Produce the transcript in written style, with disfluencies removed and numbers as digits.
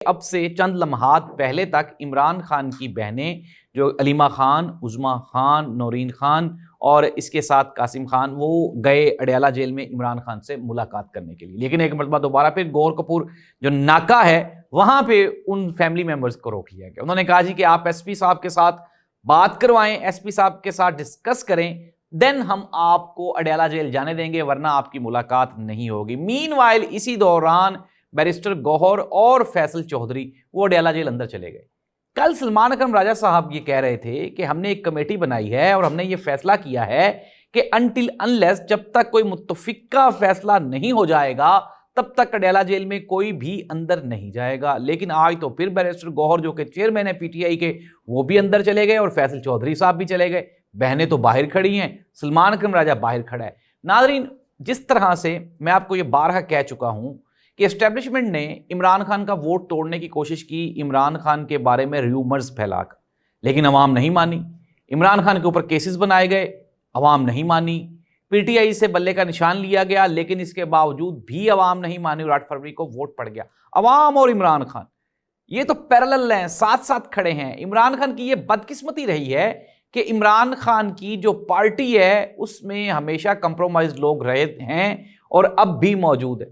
اب سے چند لمحات پہلے تک عمران خان کی بہنیں جو علیمہ خان، عظمیٰ خان، نورین خان اور اس کے ساتھ قاسم خان، وہ گئے اڈیالہ جیل میں عمران خان سے ملاقات کرنے کے لیے، لیکن ایک مرتبہ دوبارہ پھر گور کپور جو ناکہ ہے وہاں پہ ان فیملی ممبرز کو روک لیا گیا۔ انہوں نے کہا جی کہ آپ ایس پی صاحب کے ساتھ بات کروائیں، ایس پی صاحب کے ساتھ ڈسکس کریں، دین ہم آپ کو اڈیالہ جیل جانے دیں گے، ورنہ آپ کی ملاقات نہیں ہوگی۔ مین وائل اسی دوران بیرسٹر گوہر اور فیصل چودھری وہ اڈیالہ جیل اندر چلے گئے۔ کل سلمان اکرم راجہ صاحب یہ کہہ رہے تھے کہ ہم نے ایک کمیٹی بنائی ہے اور ہم نے یہ فیصلہ کیا ہے کہ انٹل انلیس جب تک کوئی متفقہ فیصلہ نہیں ہو جائے گا تب تک اڈیالہ جیل میں کوئی بھی اندر نہیں جائے گا۔ لیکن آج تو پھر بیرسٹر گوہر جو کہ چیئرمین ہے پی ٹی آئی کے، وہ بھی اندر چلے گئے اور فیصل چودھری صاحب بھی چلے گئے، بہنیں تو باہر کھڑی ہیں، سلمان اکرم راجہ باہر کھڑا ہے۔ ناظرین، جس طرح سے میں آپ کو یہ بارہا کہہ چکا ہوں کہ اسٹیبلشمنٹ نے عمران خان کا ووٹ توڑنے کی کوشش کی عمران خان کے بارے میں ریومرز پھیلا کر، لیکن عوام نہیں مانی۔ عمران خان کے اوپر کیسز بنائے گئے، عوام نہیں مانی۔ پی ٹی آئی سے بلے کا نشان لیا گیا، لیکن اس کے باوجود بھی عوام نہیں مانی اور 8 فروری کو ووٹ پڑ گیا۔ عوام اور عمران خان یہ تو پیرلل ہیں، ساتھ ساتھ کھڑے ہیں۔ عمران خان کی یہ بدقسمتی رہی ہے کہ عمران خان کی جو پارٹی ہے اس میں ہمیشہ کمپرومائز لوگ رہے ہیں اور اب بھی موجود ہے۔